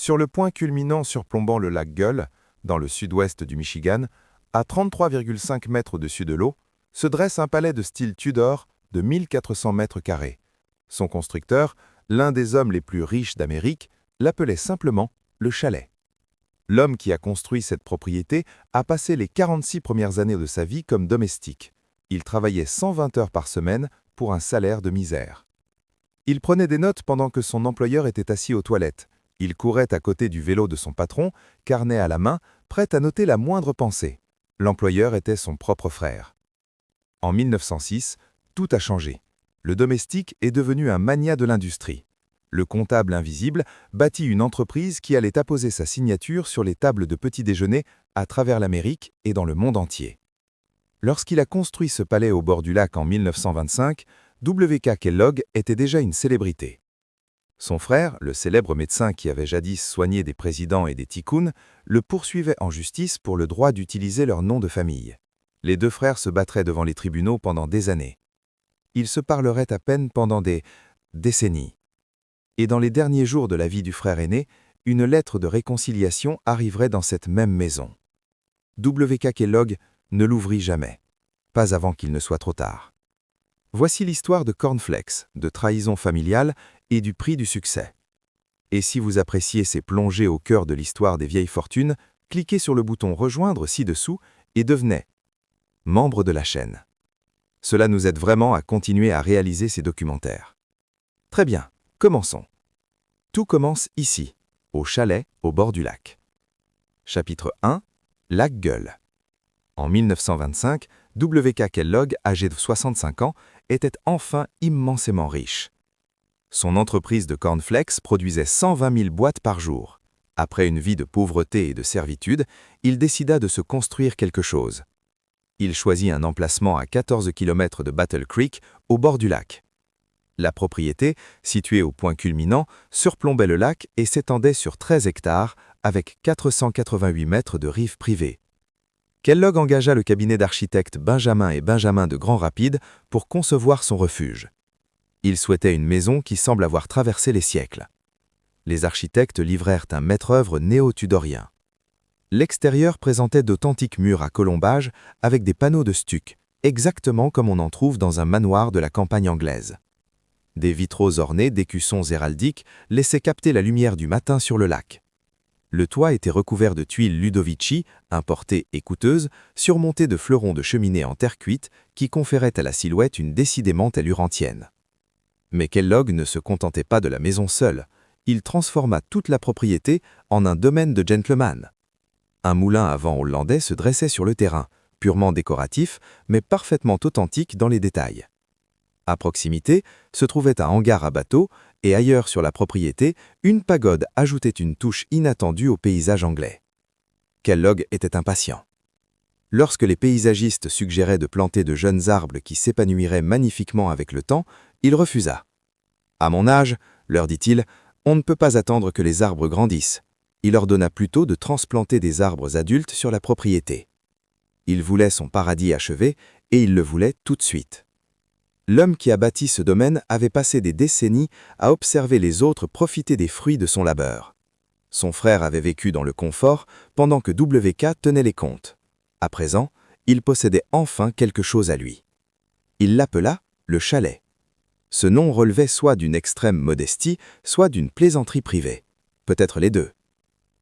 Sur le point culminant surplombant le lac Gull, dans le sud-ouest du Michigan, à 33,5 mètres au-dessus de l'eau, se dresse un palais de style Tudor de 1400 mètres carrés. Son constructeur, l'un des hommes les plus riches d'Amérique, l'appelait simplement le chalet. L'homme qui a construit cette propriété a passé les 46 premières années de sa vie comme domestique. Il travaillait 120 heures par semaine pour un salaire de misère. Il prenait des notes pendant que son employeur était assis aux toilettes. Il courait à côté du vélo de son patron, carnet à la main, prêt à noter la moindre pensée. L'employeur était son propre frère. En 1906, tout a changé. Le domestique est devenu un magnat de l'industrie. Le comptable invisible bâtit une entreprise qui allait apposer sa signature sur les tables de petit déjeuner à travers l'Amérique et dans le monde entier. Lorsqu'il a construit ce palais au bord du lac en 1925, W.K. Kellogg était déjà une célébrité. Son frère, le célèbre médecin qui avait jadis soigné des présidents et des tycoons, le poursuivait en justice pour le droit d'utiliser leur nom de famille. Les deux frères se battraient devant les tribunaux pendant des années. Ils se parleraient à peine pendant des décennies. Et dans les derniers jours de la vie du frère aîné, une lettre de réconciliation arriverait dans cette même maison. W.K. Kellogg ne l'ouvrit jamais, pas avant qu'il ne soit trop tard. Voici l'histoire de Cornflakes, de trahison familiale et du prix du succès. Et si vous appréciez ces plongées au cœur de l'histoire des vieilles fortunes, cliquez sur le bouton « Rejoindre » ci-dessous et devenez membre de la chaîne. Cela nous aide vraiment à continuer à réaliser ces documentaires. Très bien, commençons. Tout commence ici, au chalet au bord du lac. Chapitre 1, Lac Gull. En 1925, W.K. Kellogg, âgé de 65 ans, était enfin immensément riche. Son entreprise de cornflakes produisait 120 000 boîtes par jour. Après une vie de pauvreté et de servitude, il décida de se construire quelque chose. Il choisit un emplacement à 14 km de Battle Creek, au bord du lac. La propriété, située au point culminant, surplombait le lac et s'étendait sur 13 hectares, avec 488 mètres de rive privée. Kellogg engagea le cabinet d'architectes Benjamin et Benjamin de Grand Rapids pour concevoir son refuge. Il souhaitait une maison qui semble avoir traversé les siècles. Les architectes livrèrent un maître-œuvre néo-tudorien. L'extérieur présentait d'authentiques murs à colombages avec des panneaux de stuc, exactement comme on en trouve dans un manoir de la campagne anglaise. Des vitraux ornés d'écussons héraldiques laissaient capter la lumière du matin sur le lac. Le toit était recouvert de tuiles Ludovici, importées et coûteuses, surmontées de fleurons de cheminée en terre cuite qui conféraient à la silhouette une décidément allure antienne. Mais Kellogg ne se contentait pas de la maison seule. Il transforma toute la propriété en un domaine de gentleman. Un moulin à vent hollandais se dressait sur le terrain, purement décoratif, mais parfaitement authentique dans les détails. À proximité se trouvait un hangar à bateaux et ailleurs sur la propriété, une pagode ajoutait une touche inattendue au paysage anglais. Kellogg était impatient. Lorsque les paysagistes suggéraient de planter de jeunes arbres qui s'épanouiraient magnifiquement avec le temps, il refusa. « À mon âge, leur dit-il, on ne peut pas attendre que les arbres grandissent. » Il ordonna plutôt de transplanter des arbres adultes sur la propriété. Il voulait son paradis achevé et il le voulait tout de suite. L'homme qui a bâti ce domaine avait passé des décennies à observer les autres profiter des fruits de son labeur. Son frère avait vécu dans le confort pendant que W.K. tenait les comptes. À présent, il possédait enfin quelque chose à lui. Il l'appela le chalet. Ce nom relevait soit d'une extrême modestie, soit d'une plaisanterie privée. Peut-être les deux.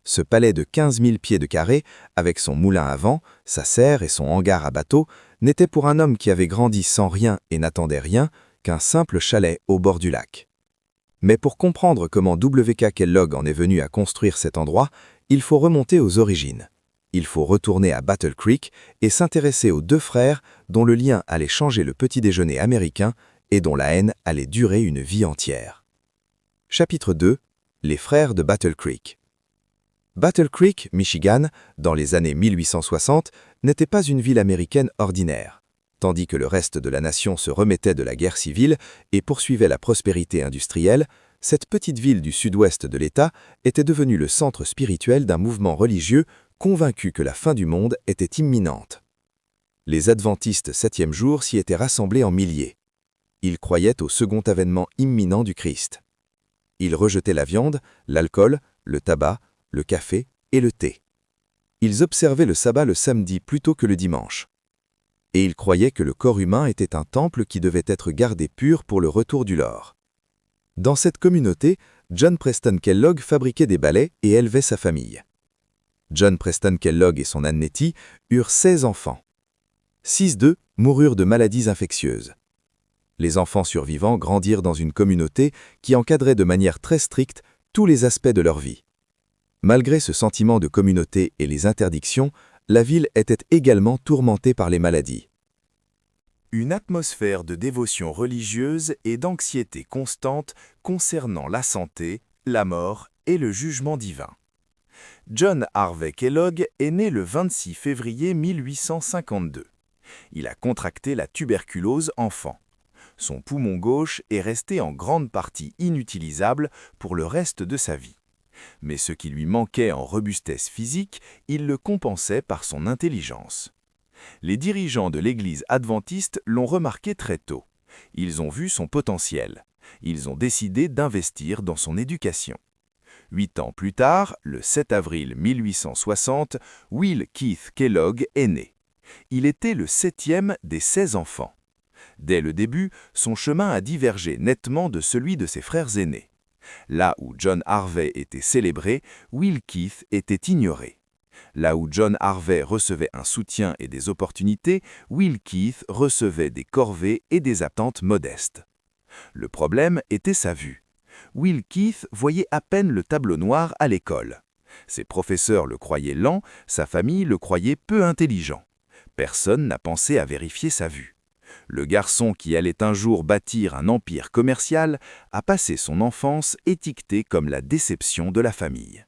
Ce palais de 15 000 pieds de carré, avec son moulin à vent, sa serre et son hangar à bateau, n'était pour un homme qui avait grandi sans rien et n'attendait rien qu'un simple chalet au bord du lac. Mais pour comprendre comment W.K. Kellogg en est venu à construire cet endroit, il faut remonter aux origines. Il faut retourner à Battle Creek et s'intéresser aux deux frères dont le lien allait changer le petit déjeuner américain et dont la haine allait durer une vie entière. Chapitre 2 – Les frères de Battle Creek. Battle Creek, Michigan, dans les années 1860, n'était pas une ville américaine ordinaire. Tandis que le reste de la nation se remettait de la guerre civile et poursuivait la prospérité industrielle, cette petite ville du sud-ouest de l'État était devenue le centre spirituel d'un mouvement religieux convaincu que la fin du monde était imminente. Les adventistes 7e jour s'y étaient rassemblés en milliers. Ils croyaient au second avènement imminent du Christ. Ils rejetaient la viande, l'alcool, le tabac, le café et le thé. Ils observaient le sabbat le samedi plutôt que le dimanche. Et ils croyaient que le corps humain était un temple qui devait être gardé pur pour le retour du Lord. Dans cette communauté, John Preston Kellogg fabriquait des balais et élevait sa famille. John Preston Kellogg et son Anne Nettie eurent 16 enfants. 6 d'eux moururent de maladies infectieuses. Les enfants survivants grandirent dans une communauté qui encadrait de manière très stricte tous les aspects de leur vie. Malgré ce sentiment de communauté et les interdictions, la ville était également tourmentée par les maladies. Une atmosphère de dévotion religieuse et d'anxiété constante concernant la santé, la mort et le jugement divin. John Harvey Kellogg est né le 26 février 1852. Il a contracté la tuberculose enfant. Son poumon gauche est resté en grande partie inutilisable pour le reste de sa vie. Mais ce qui lui manquait en robustesse physique, il le compensait par son intelligence. Les dirigeants de l'Église adventiste l'ont remarqué très tôt. Ils ont vu son potentiel. Ils ont décidé d'investir dans son éducation. 8 ans plus tard, le 7 avril 1860, Will Keith Kellogg est né. Il était le 7e des 16 enfants. Dès le début, son chemin a divergé nettement de celui de ses frères aînés. Là où John Harvey était célébré, Will Keith était ignoré. Là où John Harvey recevait un soutien et des opportunités, Will Keith recevait des corvées et des attentes modestes. Le problème était sa vue. Will Keith voyait à peine le tableau noir à l'école. Ses professeurs le croyaient lent, sa famille le croyait peu intelligent. Personne n'a pensé à vérifier sa vue. Le garçon qui allait un jour bâtir un empire commercial a passé son enfance étiqueté comme la déception de la famille.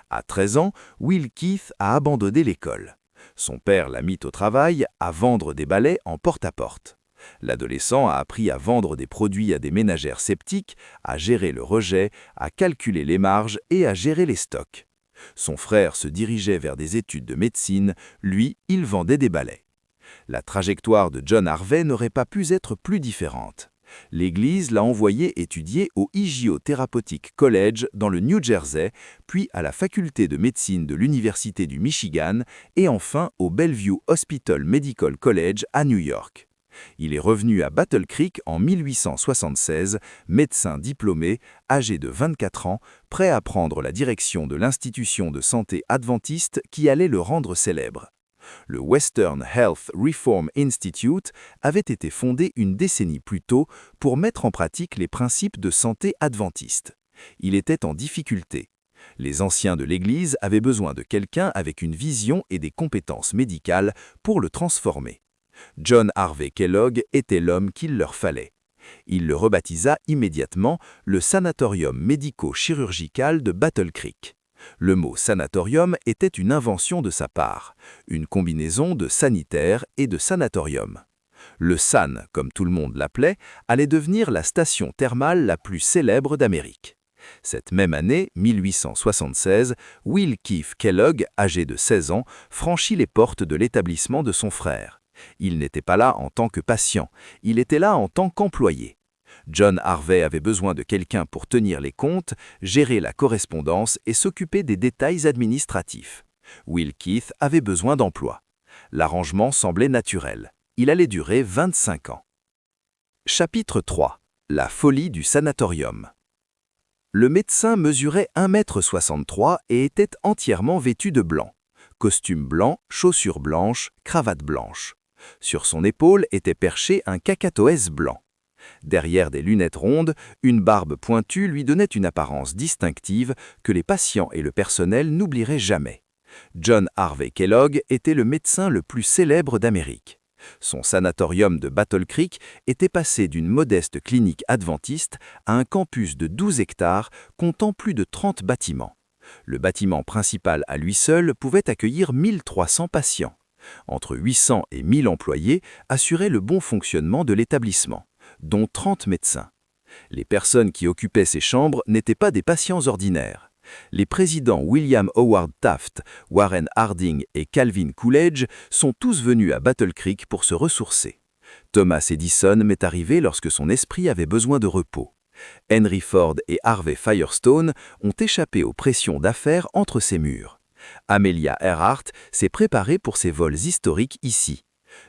À 13 ans, Will Keith a abandonné l'école. Son père l'a mis au travail à vendre des balais en porte-à-porte. L'adolescent a appris à vendre des produits à des ménagères sceptiques, à gérer le rejet, à calculer les marges et à gérer les stocks. Son frère se dirigeait vers des études de médecine, lui, il vendait des balais. La trajectoire de John Harvey n'aurait pas pu être plus différente. L'Église l'a envoyé étudier au Higio Therapeutic College dans le New Jersey, puis à la faculté de médecine de l'Université du Michigan et enfin au Bellevue Hospital Medical College à New York. Il est revenu à Battle Creek en 1876, médecin diplômé, âgé de 24 ans, prêt à prendre la direction de l'institution de santé adventiste qui allait le rendre célèbre. Le Western Health Reform Institute avait été fondé une décennie plus tôt pour mettre en pratique les principes de santé adventiste. Il était en difficulté. Les anciens de l'Église avaient besoin de quelqu'un avec une vision et des compétences médicales pour le transformer. John Harvey Kellogg était l'homme qu'il leur fallait. Il le rebaptisa immédiatement le Sanatorium médico-chirurgical de Battle Creek. Le mot sanatorium était une invention de sa part, une combinaison de sanitaire et de sanatorium. Le San, comme tout le monde l'appelait, allait devenir la station thermale la plus célèbre d'Amérique. Cette même année, 1876, Will Keith Kellogg, âgé de 16 ans, franchit les portes de l'établissement de son frère. Il n'était pas là en tant que patient, il était là en tant qu'employé. John Harvey avait besoin de quelqu'un pour tenir les comptes, gérer la correspondance et s'occuper des détails administratifs. Will Keith avait besoin d'emploi. L'arrangement semblait naturel. Il allait durer 25 ans. Chapitre 3. La folie du sanatorium. Le médecin mesurait 1,63 m et était entièrement vêtu de blanc. Costume blanc, chaussures blanches, cravate blanche. Sur son épaule était perché un cacatoès blanc. Derrière des lunettes rondes, une barbe pointue lui donnait une apparence distinctive que les patients et le personnel n'oublieraient jamais. John Harvey Kellogg était le médecin le plus célèbre d'Amérique. Son sanatorium de Battle Creek était passé d'une modeste clinique adventiste à un campus de 12 hectares comptant plus de 30 bâtiments. Le bâtiment principal à lui seul pouvait accueillir 1300 patients. Entre 800 et 1000 employés assuraient le bon fonctionnement de l'établissement, dont 30 médecins. Les personnes qui occupaient ces chambres n'étaient pas des patients ordinaires. Les présidents William Howard Taft, Warren Harding et Calvin Coolidge sont tous venus à Battle Creek pour se ressourcer. Thomas Edison m'est arrivé lorsque son esprit avait besoin de repos. Henry Ford et Harvey Firestone ont échappé aux pressions d'affaires entre ces murs. Amelia Earhart s'est préparée pour ses vols historiques ici.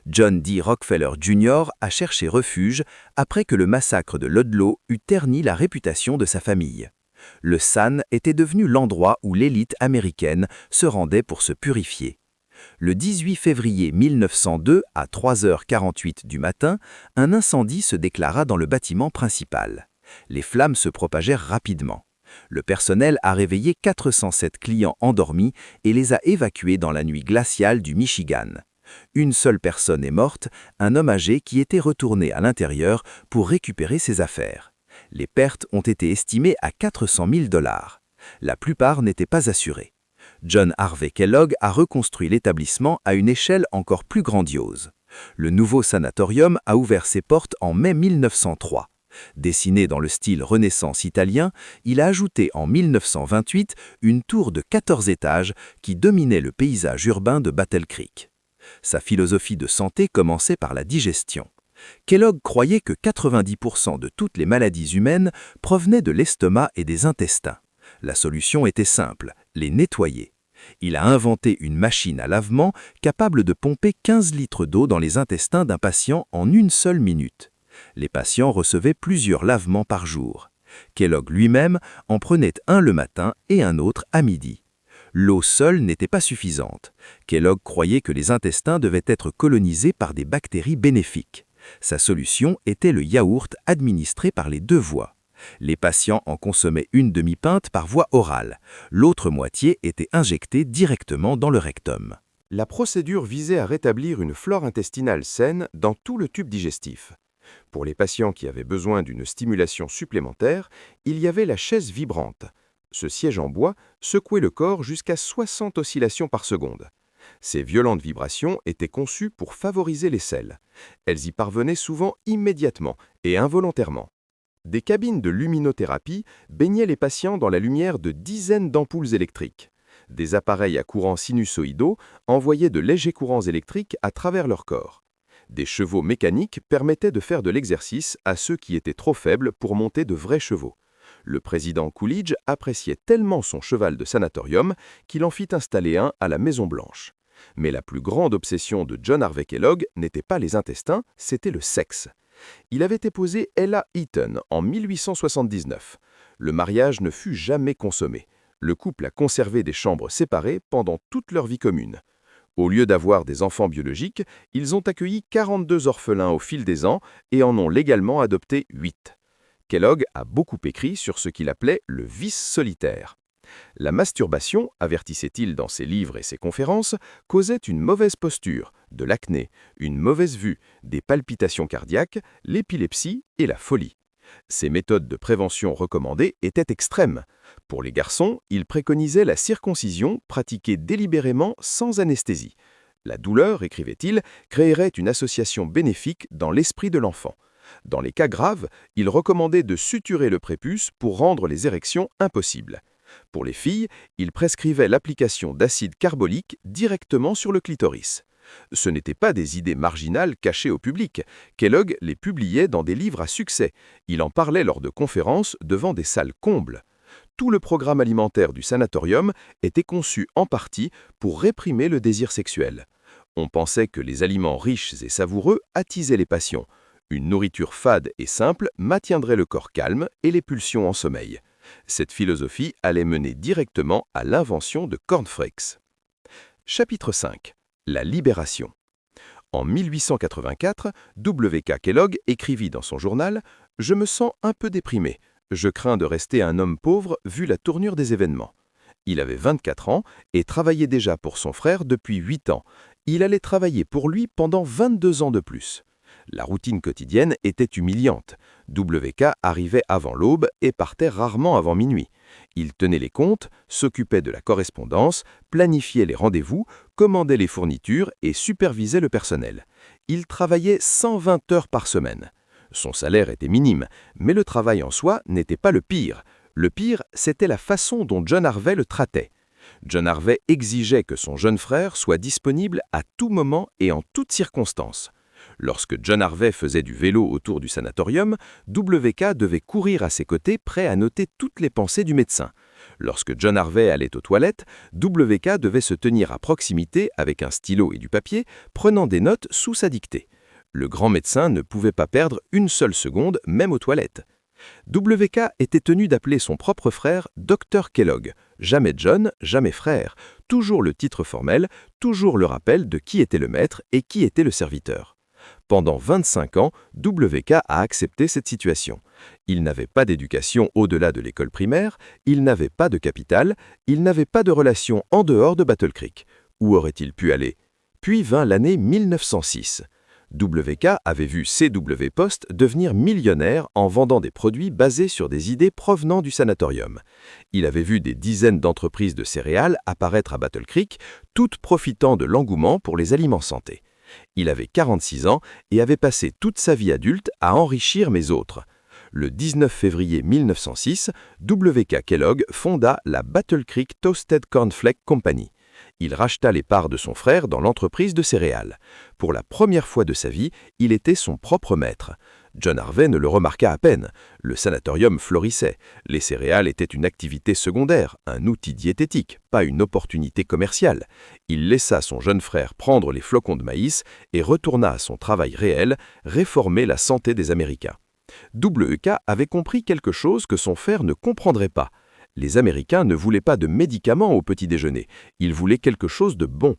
John D. Rockefeller Jr. a cherché refuge après que le massacre de Ludlow eut terni la réputation de sa famille. Le Sun était devenu l'endroit où l'élite américaine se rendait pour se purifier. Le 18 février 1902, à 3h48 du matin, un incendie se déclara dans le bâtiment principal. Les flammes se propagèrent rapidement. Le personnel a réveillé 407 clients endormis et les a évacués dans la nuit glaciale du Michigan. Une seule personne est morte, un homme âgé qui était retourné à l'intérieur pour récupérer ses affaires. Les pertes ont été estimées à 400 000 $. La plupart n'étaient pas assurées. John Harvey Kellogg a reconstruit l'établissement à une échelle encore plus grandiose. Le nouveau sanatorium a ouvert ses portes en mai 1903. Dessiné dans le style Renaissance italien, il a ajouté en 1928 une tour de 14 étages qui dominait le paysage urbain de Battle Creek. Sa philosophie de santé commençait par la digestion. Kellogg croyait que 90% de toutes les maladies humaines provenaient de l'estomac et des intestins. La solution était simple, les nettoyer. Il a inventé une machine à lavement capable de pomper 15 litres d'eau dans les intestins d'un patient en une seule minute. Les patients recevaient plusieurs lavements par jour. Kellogg lui-même en prenait un le matin et un autre à midi. L'eau seule n'était pas suffisante. Kellogg croyait que les intestins devaient être colonisés par des bactéries bénéfiques. Sa solution était le yaourt administré par les deux voies. Les patients en consommaient une demi-pinte par voie orale. L'autre moitié était injectée directement dans le rectum. La procédure visait à rétablir une flore intestinale saine dans tout le tube digestif. Pour les patients qui avaient besoin d'une stimulation supplémentaire, il y avait la chaise vibrante. Ce siège en bois secouait le corps jusqu'à 60 oscillations par seconde. Ces violentes vibrations étaient conçues pour favoriser les selles. Elles y parvenaient souvent immédiatement et involontairement. Des cabines de luminothérapie baignaient les patients dans la lumière de dizaines d'ampoules électriques. Des appareils à courants sinusoïdaux envoyaient de légers courants électriques à travers leur corps. Des chevaux mécaniques permettaient de faire de l'exercice à ceux qui étaient trop faibles pour monter de vrais chevaux. Le président Coolidge appréciait tellement son cheval de sanatorium qu'il en fit installer un à la Maison-Blanche. Mais la plus grande obsession de John Harvey Kellogg n'était pas les intestins, c'était le sexe. Il avait épousé Ella Eaton en 1879. Le mariage ne fut jamais consommé. Le couple a conservé des chambres séparées pendant toute leur vie commune. Au lieu d'avoir des enfants biologiques, ils ont accueilli 42 orphelins au fil des ans et en ont légalement adopté 8. Kellogg a beaucoup écrit sur ce qu'il appelait le vice solitaire. La masturbation, avertissait-il dans ses livres et ses conférences, causait une mauvaise posture, de l'acné, une mauvaise vue, des palpitations cardiaques, l'épilepsie et la folie. Ces méthodes de prévention recommandées étaient extrêmes. Pour les garçons, il préconisait la circoncision pratiquée délibérément sans anesthésie. La douleur, écrivait-il, créerait une association bénéfique dans l'esprit de l'enfant. Dans les cas graves, il recommandait de suturer le prépuce pour rendre les érections impossibles. Pour les filles, il prescrivait l'application d'acide carbolique directement sur le clitoris. Ce n'étaient pas des idées marginales cachées au public. Kellogg les publiait dans des livres à succès. Il en parlait lors de conférences devant des salles combles. Tout le programme alimentaire du sanatorium était conçu en partie pour réprimer le désir sexuel. On pensait que les aliments riches et savoureux attisaient les passions. Une nourriture fade et simple maintiendrait le corps calme et les pulsions en sommeil. Cette philosophie allait mener directement à l'invention de cornflakes. Chapitre 5. La libération. En 1884, W.K. Kellogg écrivit dans son journal « Je me sens un peu déprimé. Je crains de rester un homme pauvre vu la tournure des événements. » Il avait 24 ans et travaillait déjà pour son frère depuis 8 ans. Il allait travailler pour lui pendant 22 ans de plus. La routine quotidienne était humiliante. W.K. arrivait avant l'aube et partait rarement avant minuit. Il tenait les comptes, s'occupait de la correspondance, planifiait les rendez-vous, commandait les fournitures et supervisait le personnel. Il travaillait 120 heures par semaine. Son salaire était minime, mais le travail en soi n'était pas le pire. Le pire, c'était la façon dont John Harvey le traitait. John Harvey exigeait que son jeune frère soit disponible à tout moment et en toutes circonstances. Lorsque John Harvey faisait du vélo autour du sanatorium, WK devait courir à ses côtés, prêt à noter toutes les pensées du médecin. Lorsque John Harvey allait aux toilettes, WK devait se tenir à proximité avec un stylo et du papier, prenant des notes sous sa dictée. Le grand médecin ne pouvait pas perdre une seule seconde, même aux toilettes. WK était tenu d'appeler son propre frère Dr Kellogg. Jamais John, jamais frère. Toujours le titre formel, toujours le rappel de qui était le maître et qui était le serviteur. Pendant 25 ans, WK a accepté cette situation. Il n'avait pas d'éducation au-delà de l'école primaire, il n'avait pas de capital, il n'avait pas de relation en dehors de Battle Creek. Où aurait-il pu aller? Puis vint l'année 1906. WK avait vu CW Post devenir millionnaire en vendant des produits basés sur des idées provenant du sanatorium. Il avait vu des dizaines d'entreprises de céréales apparaître à Battle Creek, toutes profitant de l'engouement pour les aliments santé. Il avait 46 ans et avait passé toute sa vie adulte à enrichir mes autres. Le 19 février 1906, WK Kellogg fonda la Battle Creek Toasted Cornflake Company. Il racheta les parts de son frère dans l'entreprise de céréales. Pour la première fois de sa vie, il était son propre maître. John Harvey ne le remarqua à peine. Le sanatorium florissait. Les céréales étaient une activité secondaire, un outil diététique, pas une opportunité commerciale. Il laissa son jeune frère prendre les flocons de maïs et retourna à son travail réel, réformer la santé des Américains. WK avait compris quelque chose que son frère ne comprendrait pas. Les Américains ne voulaient pas de médicaments au petit déjeuner, ils voulaient quelque chose de bon.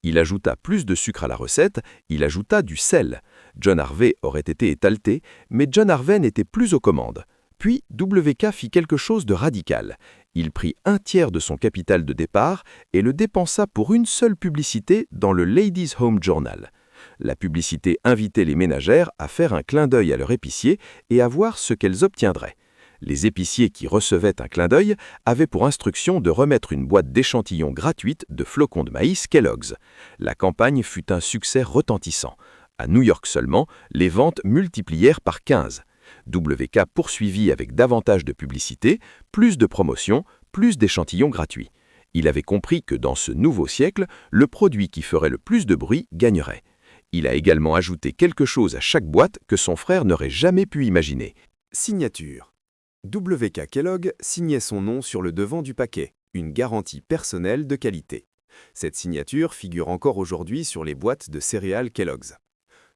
Il ajouta plus de sucre à la recette, il ajouta du sel. John Harvey aurait été étalté, mais John Harvey n'était plus aux commandes. Puis WK fit quelque chose de radical. Il prit un tiers de son capital de départ et le dépensa pour une seule publicité dans le Ladies' Home Journal. La publicité invitait les ménagères à faire un clin d'œil à leur épicier et à voir ce qu'elles obtiendraient. Les épiciers qui recevaient un clin d'œil avaient pour instruction de remettre une boîte d'échantillons gratuite de flocons de maïs Kellogg's. La campagne fut un succès retentissant. À New York seulement, les ventes multiplièrent par 15. WK poursuivit avec davantage de publicité, plus de promotions, plus d'échantillons gratuits. Il avait compris que dans ce nouveau siècle, le produit qui ferait le plus de bruit gagnerait. Il a également ajouté quelque chose à chaque boîte que son frère n'aurait jamais pu imaginer. Signature. WK Kellogg signait son nom sur le devant du paquet, une garantie personnelle de qualité. Cette signature figure encore aujourd'hui sur les boîtes de céréales Kellogg's.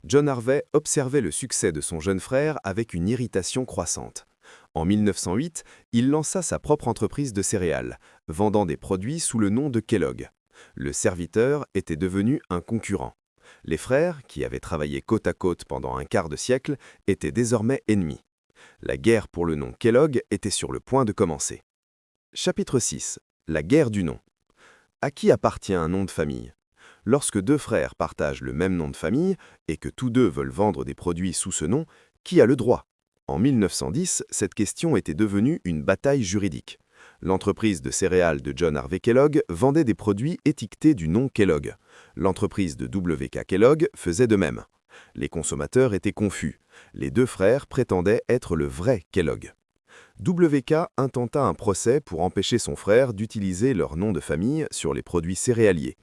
John Harvey observait le succès de son jeune frère avec une irritation croissante. En 1908, il lança sa propre entreprise de céréales, vendant des produits sous le nom de Kellogg. Le serviteur était devenu un concurrent. Les frères, qui avaient travaillé côte à côte pendant un quart de siècle, étaient désormais ennemis. La guerre pour le nom Kellogg était sur le point de commencer. Chapitre 6. La guerre du nom. À qui appartient un nom de famille? Lorsque deux frères partagent le même nom de famille et que tous deux veulent vendre des produits sous ce nom, qui a le droit? En 1910, cette question était devenue une bataille juridique. L'entreprise de céréales de John Harvey Kellogg vendait des produits étiquetés du nom Kellogg. L'entreprise de WK Kellogg faisait de même. Les consommateurs étaient confus. Les deux frères prétendaient être le vrai Kellogg. WK intenta un procès pour empêcher son frère d'utiliser leur nom de famille sur les produits céréaliers.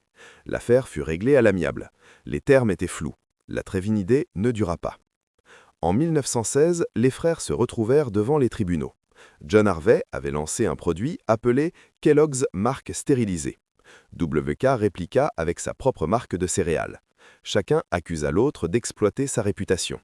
L'affaire fut réglée à l'amiable. Les termes étaient flous. La trévinidée ne dura pas. En 1916, les frères se retrouvèrent devant les tribunaux. John Harvey avait lancé un produit appelé Kellogg's marque stérilisée. WK répliqua avec sa propre marque de céréales. Chacun accusa l'autre d'exploiter sa réputation.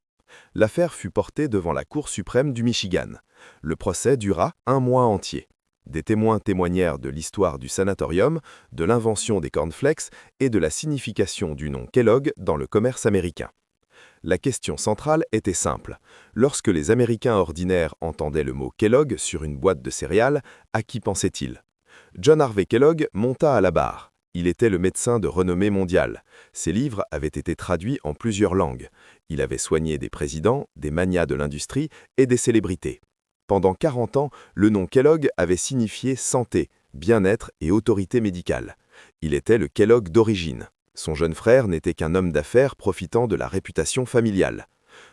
L'affaire fut portée devant la Cour suprême du Michigan. Le procès dura un mois entier. Des témoins témoignèrent de l'histoire du sanatorium, de l'invention des cornflakes et de la signification du nom Kellogg dans le commerce américain. La question centrale était simple. Lorsque les Américains ordinaires entendaient le mot Kellogg sur une boîte de céréales, à qui pensaient-ils? John Harvey Kellogg monta à la barre. Il était le médecin de renommée mondiale. Ses livres avaient été traduits en plusieurs langues. Il avait soigné des présidents, des magnats de l'industrie et des célébrités. Pendant 40 ans, le nom Kellogg avait signifié santé, bien-être et autorité médicale. Il était le Kellogg d'origine. Son jeune frère n'était qu'un homme d'affaires profitant de la réputation familiale.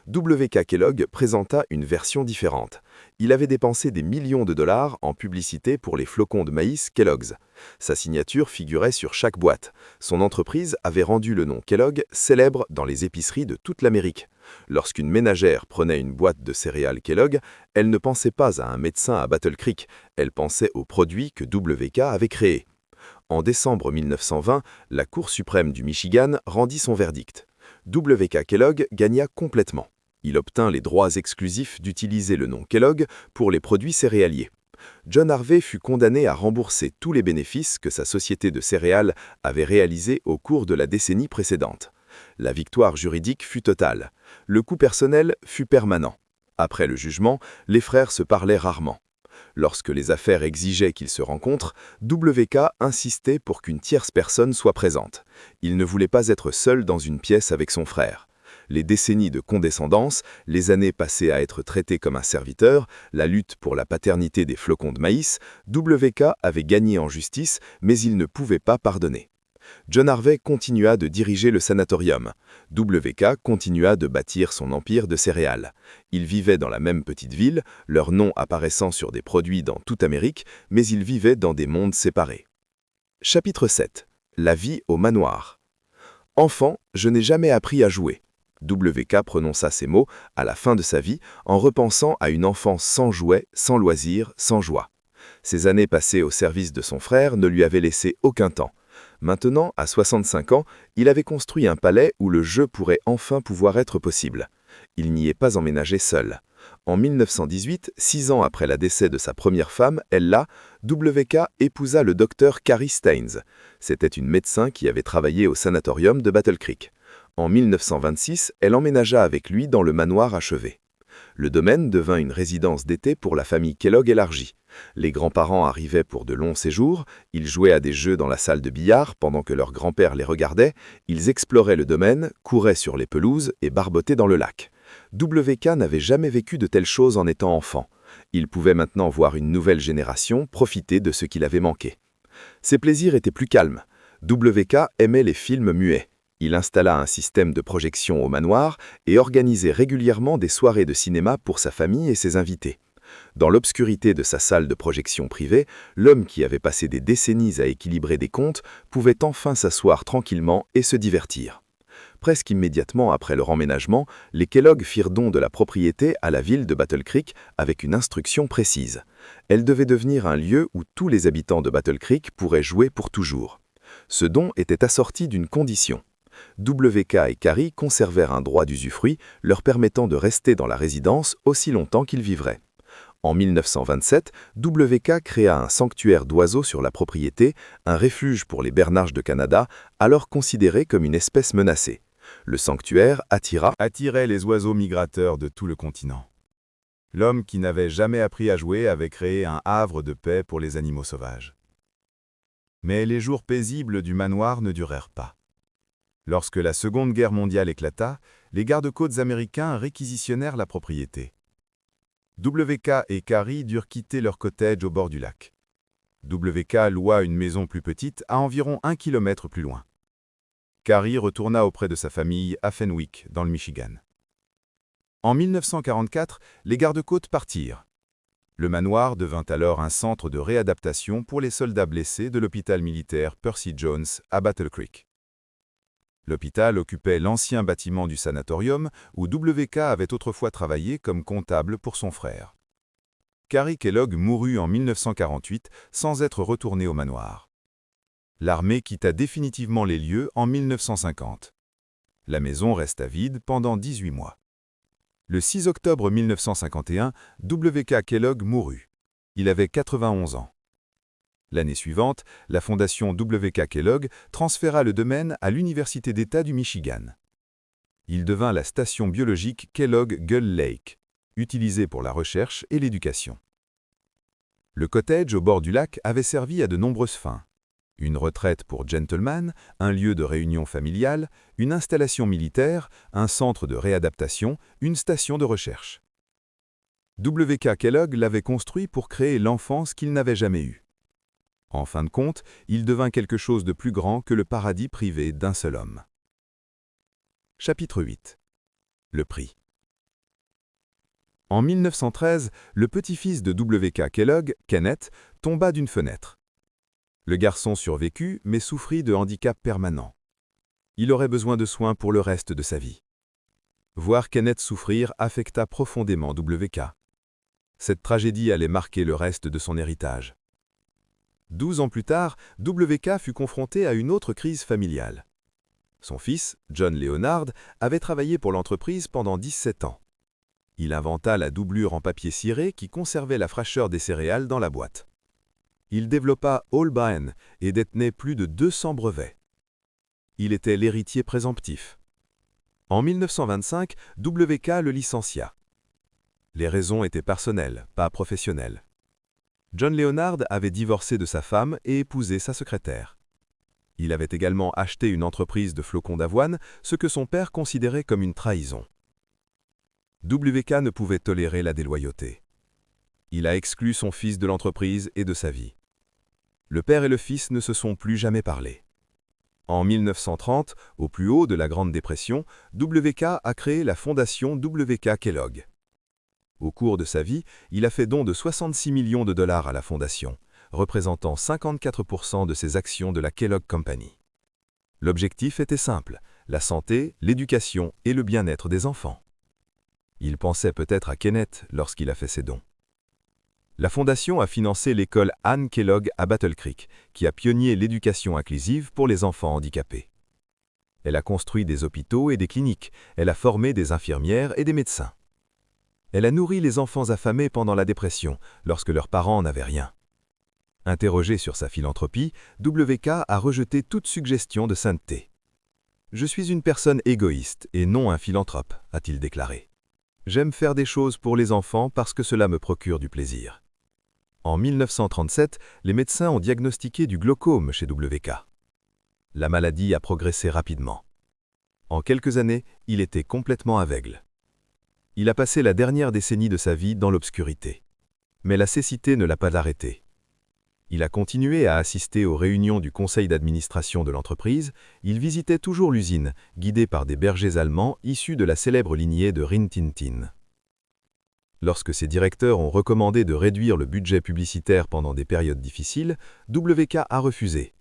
W.K. Kellogg présenta une version différente. Il avait dépensé des millions de dollars en publicité pour les flocons de maïs Kellogg's. Sa signature figurait sur chaque boîte. Son entreprise avait rendu le nom Kellogg célèbre dans les épiceries de toute l'Amérique. Lorsqu'une ménagère prenait une boîte de céréales Kellogg, elle ne pensait pas à un médecin à Battle Creek, elle pensait au produit que W.K. avait créé. En décembre 1920, la Cour suprême du Michigan rendit son verdict. W.K. Kellogg gagna complètement. Il obtint les droits exclusifs d'utiliser le nom Kellogg pour les produits céréaliers. John Harvey fut condamné à rembourser tous les bénéfices que sa société de céréales avait réalisés au cours de la décennie précédente. La victoire juridique fut totale. Le coût personnel fut permanent. Après le jugement, les frères se parlaient rarement. Lorsque les affaires exigeaient qu'ils se rencontrent, W.K. insistait pour qu'une tierce personne soit présente. Il ne voulait pas être seul dans une pièce avec son frère. Les décennies de condescendance, les années passées à être traité comme un serviteur, la lutte pour la paternité des flocons de maïs, W.K. avait gagné en justice, mais il ne pouvait pas pardonner. John Harvey continua de diriger le sanatorium. W.K. continua de bâtir son empire de céréales. Ils vivaient dans la même petite ville, leur nom apparaissant sur des produits dans toute Amérique, mais ils vivaient dans des mondes séparés. Chapitre 7. La vie au manoir. Enfant, je n'ai jamais appris à jouer. W.K. prononça ces mots à la fin de sa vie en repensant à une enfance sans jouets, sans loisirs, sans joie. Ces années passées au service de son frère ne lui avaient laissé aucun temps. Maintenant, à 65 ans, il avait construit un palais où le jeu pourrait enfin pouvoir être possible. Il n'y est pas emménagé seul. En 1918, 6 ans après la décès de sa première femme, Ella, W.K. épousa le docteur Cary Staines. C'était une médecin qui avait travaillé au sanatorium de Battle Creek. En 1926, elle emménagea avec lui dans le manoir achevé. Le domaine devint une résidence d'été pour la famille Kellogg élargie. Les grands-parents arrivaient pour de longs séjours, ils jouaient à des jeux dans la salle de billard pendant que leur grand-père les regardait, ils exploraient le domaine, couraient sur les pelouses et barbotaient dans le lac. W.K. n'avait jamais vécu de telles choses en étant enfant. Il pouvait maintenant voir une nouvelle génération profiter de ce qu'il avait manqué. Ses plaisirs étaient plus calmes. W.K. aimait les films muets. Il installa un système de projection au manoir et organisait régulièrement des soirées de cinéma pour sa famille et ses invités. Dans l'obscurité de sa salle de projection privée, l'homme qui avait passé des décennies à équilibrer des comptes pouvait enfin s'asseoir tranquillement et se divertir. Presque immédiatement après leur emménagement, les Kellogg firent don de la propriété à la ville de Battle Creek avec une instruction précise. Elle devait devenir un lieu où tous les habitants de Battle Creek pourraient jouer pour toujours. Ce don était assorti d'une condition. W.K. et Cary conservèrent un droit d'usufruit leur permettant de rester dans la résidence aussi longtemps qu'ils vivraient. En 1927, W.K. créa un sanctuaire d'oiseaux sur la propriété, un refuge pour les bernards de Canada, alors considéré comme une espèce menacée. Le sanctuaire attirait les oiseaux migrateurs de tout le continent. L'homme qui n'avait jamais appris à jouer avait créé un havre de paix pour les animaux sauvages. Mais les jours paisibles du manoir ne durèrent pas. Lorsque la Seconde Guerre mondiale éclata, les gardes-côtes américains réquisitionnèrent la propriété. W.K. et Cary durent quitter leur cottage au bord du lac. W.K. loua une maison plus petite à environ 1 kilomètre plus loin. Cary retourna auprès de sa famille à Fenwick, dans le Michigan. En 1944, les gardes-côtes partirent. Le manoir devint alors un centre de réadaptation pour les soldats blessés de l'hôpital militaire Percy Jones à Battle Creek. L'hôpital occupait l'ancien bâtiment du sanatorium où W.K. avait autrefois travaillé comme comptable pour son frère. Cary Kellogg mourut en 1948 sans être retourné au manoir. L'armée quitta définitivement les lieux en 1950. La maison resta vide pendant 18 mois. Le 6 octobre 1951, W.K. Kellogg mourut. Il avait 91 ans. L'année suivante, la fondation W.K. Kellogg transféra le domaine à l'Université d'État du Michigan. Il devint la station biologique Kellogg Gull Lake, utilisée pour la recherche et l'éducation. Le cottage au bord du lac avait servi à de nombreuses fins. Une retraite pour gentlemen, un lieu de réunion familiale, une installation militaire, un centre de réadaptation, une station de recherche. W.K. Kellogg l'avait construit pour créer l'enfance qu'il n'avait jamais eue. En fin de compte, il devint quelque chose de plus grand que le paradis privé d'un seul homme. Chapitre 8. Le prix. En 1913, le petit-fils de W.K. Kellogg, Kenneth, tomba d'une fenêtre. Le garçon survécut, mais souffrit de handicap permanent. Il aurait besoin de soins pour le reste de sa vie. Voir Kenneth souffrir affecta profondément W.K. Cette tragédie allait marquer le reste de son héritage. 12 ans plus tard, W.K. fut confronté à une autre crise familiale. Son fils, John Leonard, avait travaillé pour l'entreprise pendant 17 ans. Il inventa la doublure en papier ciré qui conservait la fraîcheur des céréales dans la boîte. Il développa All Bran et détenait plus de 200 brevets. Il était l'héritier présomptif. En 1925, W.K. le licencia. Les raisons étaient personnelles, pas professionnelles. John Leonard avait divorcé de sa femme et épousé sa secrétaire. Il avait également acheté une entreprise de flocons d'avoine, ce que son père considérait comme une trahison. W.K. ne pouvait tolérer la déloyauté. Il a exclu son fils de l'entreprise et de sa vie. Le père et le fils ne se sont plus jamais parlé. En 1930, au plus haut de la Grande Dépression, W.K. a créé la fondation W.K. Kellogg. Au cours de sa vie, il a fait don de 66 millions de dollars à la fondation, représentant 54% de ses actions de la Kellogg Company. L'objectif était simple, la santé, l'éducation et le bien-être des enfants. Il pensait peut-être à Kenneth lorsqu'il a fait ses dons. La fondation a financé l'école Anne Kellogg à Battle Creek, qui a pionnier l'éducation inclusive pour les enfants handicapés. Elle a construit des hôpitaux et des cliniques, elle a formé des infirmières et des médecins. Elle a nourri les enfants affamés pendant la dépression, lorsque leurs parents n'avaient rien. Interrogé sur sa philanthropie, W.K. a rejeté toute suggestion de sainteté. « Je suis une personne égoïste et non un philanthrope », a-t-il déclaré. « J'aime faire des choses pour les enfants parce que cela me procure du plaisir. » En 1937, les médecins ont diagnostiqué du glaucome chez W.K. La maladie a progressé rapidement. En quelques années, il était complètement aveugle. Il a passé la dernière décennie de sa vie dans l'obscurité. Mais la cécité ne l'a pas arrêté. Il a continué à assister aux réunions du conseil d'administration de l'entreprise, il visitait toujours l'usine, guidé par des bergers allemands issus de la célèbre lignée de Rin-Tin-Tin. Lorsque ses directeurs ont recommandé de réduire le budget publicitaire pendant des périodes difficiles, W.K. a refusé.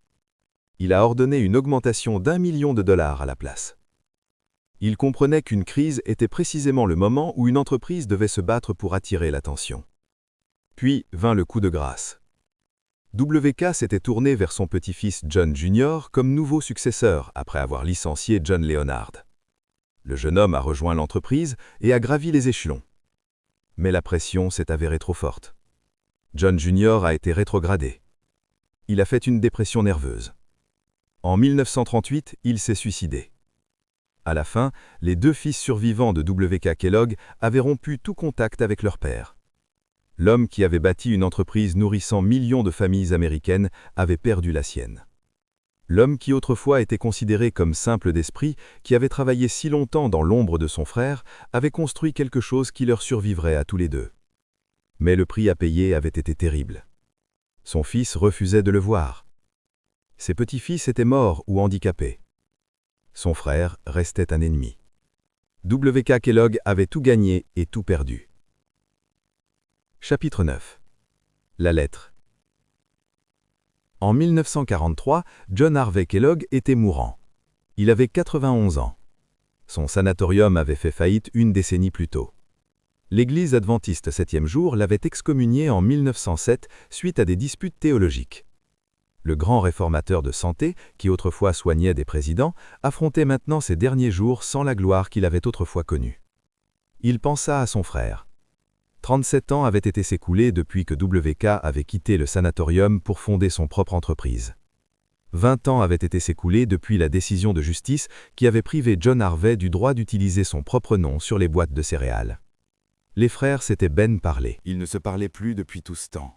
Il a ordonné une augmentation d'1 million de dollars à la place. Il comprenait qu'une crise était précisément le moment où une entreprise devait se battre pour attirer l'attention. Puis vint le coup de grâce. W.K. s'était tourné vers son petit-fils John Jr. comme nouveau successeur après avoir licencié John Leonard. Le jeune homme a rejoint l'entreprise et a gravi les échelons. Mais la pression s'est avérée trop forte. John Jr. a été rétrogradé. Il a fait une dépression nerveuse. En 1938, il s'est suicidé. À la fin, les 2 fils survivants de W.K. Kellogg avaient rompu tout contact avec leur père. L'homme qui avait bâti une entreprise nourrissant millions de familles américaines avait perdu la sienne. L'homme qui autrefois était considéré comme simple d'esprit, qui avait travaillé si longtemps dans l'ombre de son frère, avait construit quelque chose qui leur survivrait à tous les deux. Mais le prix à payer avait été terrible. Son fils refusait de le voir. Ses petits-fils étaient morts ou handicapés. Son frère restait un ennemi. W.K. Kellogg avait tout gagné et tout perdu. Chapitre 9. La lettre. En 1943, John Harvey Kellogg était mourant. Il avait 91 ans. Son sanatorium avait fait faillite une décennie plus tôt. L'Église adventiste 7e jour l'avait excommunié en 1907 suite à des disputes théologiques. Le grand réformateur de santé, qui autrefois soignait des présidents, affrontait maintenant ses derniers jours sans la gloire qu'il avait autrefois connue. Il pensa à son frère. 37 ans avaient été s'écoulés depuis que W.K. avait quitté le sanatorium pour fonder son propre entreprise. 20 ans avaient été s'écoulés depuis la décision de justice qui avait privé John Harvey du droit d'utiliser son propre nom sur les boîtes de céréales. Les frères s'étaient ben parlé. Ils ne se parlaient plus depuis tout ce temps.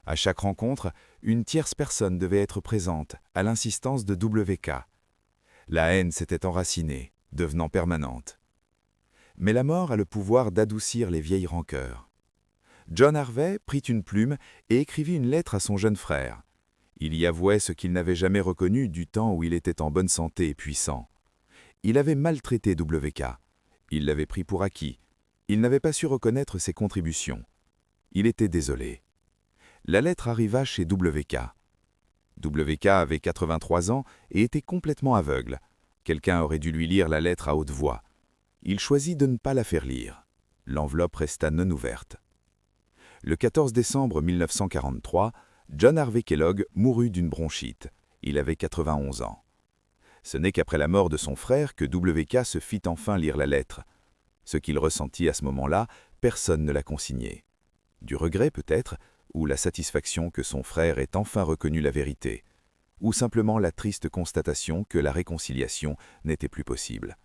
À chaque rencontre, une tierce personne devait être présente, à l'insistance de W.K. La haine s'était enracinée, devenant permanente. Mais la mort a le pouvoir d'adoucir les vieilles rancœurs. John Harvey prit une plume et écrivit une lettre à son jeune frère. Il y avouait ce qu'il n'avait jamais reconnu du temps où il était en bonne santé et puissant. Il avait maltraité W.K. Il l'avait pris pour acquis. Il n'avait pas su reconnaître ses contributions. Il était désolé. La lettre arriva chez WK. WK avait 83 ans et était complètement aveugle. Quelqu'un aurait dû lui lire la lettre à haute voix. Il choisit de ne pas la faire lire. L'enveloppe resta non ouverte. Le 14 décembre 1943, John Harvey Kellogg mourut d'une bronchite. Il avait 91 ans. Ce n'est qu'après la mort de son frère que WK se fit enfin lire la lettre. Ce qu'il ressentit à ce moment-là, personne ne l'a consigné. Du regret peut-être, ou la satisfaction que son frère ait enfin reconnu la vérité, ou simplement la triste constatation que la réconciliation n'était plus possible.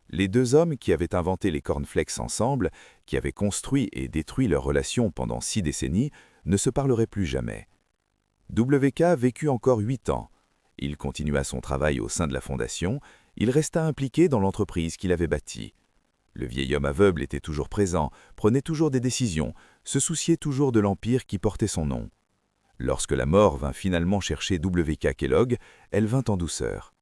Les deux hommes qui avaient inventé les cornflakes ensemble, qui avaient construit et détruit leur relation pendant 6 décennies, ne se parleraient plus jamais. WK vécut encore 8 ans. Il continua son travail au sein de la fondation, il resta impliqué dans l'entreprise qu'il avait bâtie. Le vieil homme aveugle était toujours présent, prenait toujours des décisions, se souciait toujours de l'empire qui portait son nom. Lorsque la mort vint finalement chercher WK Kellogg, elle vint en douceur.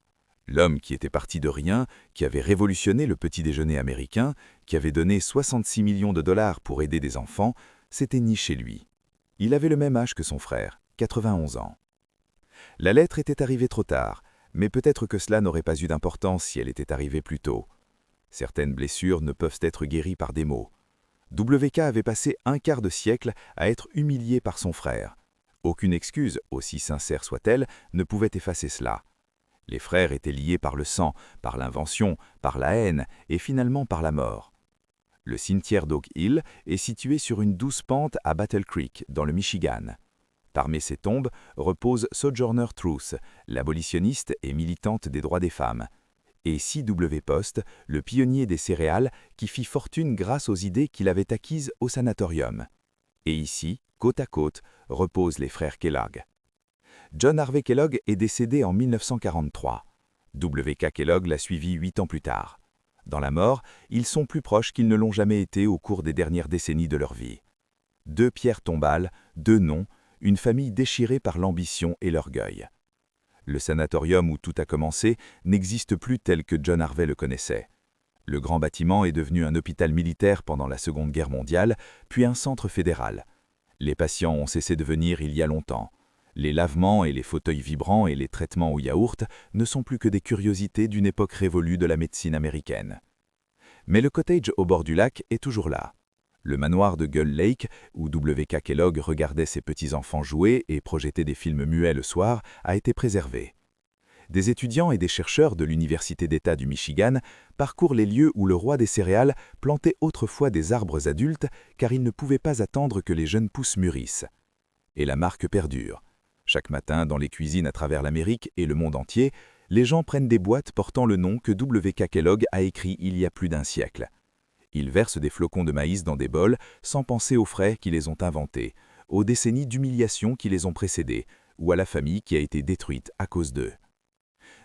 L'homme qui était parti de rien, qui avait révolutionné le petit déjeuner américain, qui avait donné 66 millions de dollars pour aider des enfants, s'était mis chez lui. Il avait le même âge que son frère, 91 ans. La lettre était arrivée trop tard, mais peut-être que cela n'aurait pas eu d'importance si elle était arrivée plus tôt. Certaines blessures ne peuvent être guéries par des mots. WK avait passé un quart de siècle à être humilié par son frère. Aucune excuse, aussi sincère soit-elle, ne pouvait effacer cela. Les frères étaient liés par le sang, par l'invention, par la haine et finalement par la mort. Le cimetière d'Oak Hill est situé sur une douce pente à Battle Creek, dans le Michigan. Parmi ces tombes repose Sojourner Truth, l'abolitionniste et militante des droits des femmes, et C.W. Post, le pionnier des céréales qui fit fortune grâce aux idées qu'il avait acquises au sanatorium. Et ici, côte à côte, reposent les frères Kellogg. John Harvey Kellogg est décédé en 1943. WK Kellogg l'a suivi 8 ans plus tard. Dans la mort, ils sont plus proches qu'ils ne l'ont jamais été au cours des dernières décennies de leur vie. 2 pierres tombales, 2 noms, une famille déchirée par l'ambition et l'orgueil. Le sanatorium où tout a commencé n'existe plus tel que John Harvey le connaissait. Le grand bâtiment est devenu un hôpital militaire pendant la Seconde Guerre mondiale, puis un centre fédéral. Les patients ont cessé de venir il y a longtemps. Les lavements et les fauteuils vibrants et les traitements au yaourt ne sont plus que des curiosités d'une époque révolue de la médecine américaine. Mais le cottage au bord du lac est toujours là. Le manoir de Gull Lake, où WK Kellogg regardait ses petits-enfants jouer et projetait des films muets le soir, a été préservé. Des étudiants et des chercheurs de l'Université d'État du Michigan parcourent les lieux où le roi des céréales plantait autrefois des arbres adultes car il ne pouvait pas attendre que les jeunes pousses mûrissent. Et la marque perdure. Chaque matin, dans les cuisines à travers l'Amérique et le monde entier, les gens prennent des boîtes portant le nom que WK Kellogg a écrit il y a plus d'un siècle. Ils versent des flocons de maïs dans des bols sans penser aux frères qui les ont inventés, aux décennies d'humiliation qui les ont précédés, ou à la famille qui a été détruite à cause d'eux.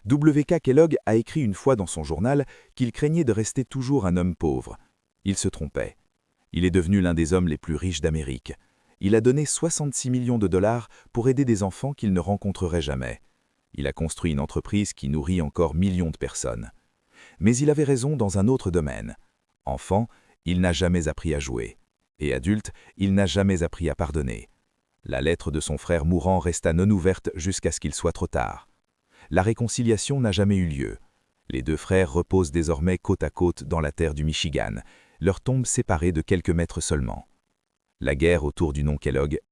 WK Kellogg a écrit une fois dans son journal qu'il craignait de rester toujours un homme pauvre. Il se trompait. Il est devenu l'un des hommes les plus riches d'Amérique. Il a donné 66 millions de dollars pour aider des enfants qu'il ne rencontrerait jamais. Il a construit une entreprise qui nourrit encore millions de personnes. Mais il avait raison dans un autre domaine. Enfant, il n'a jamais appris à jouer. Et adulte, il n'a jamais appris à pardonner. La lettre de son frère mourant resta non ouverte jusqu'à ce qu'il soit trop tard. La réconciliation n'a jamais eu lieu. Les 2 frères reposent désormais côte à côte dans la terre du Michigan, leurs tombes séparées de quelques mètres seulement. La guerre autour du nom Kellogg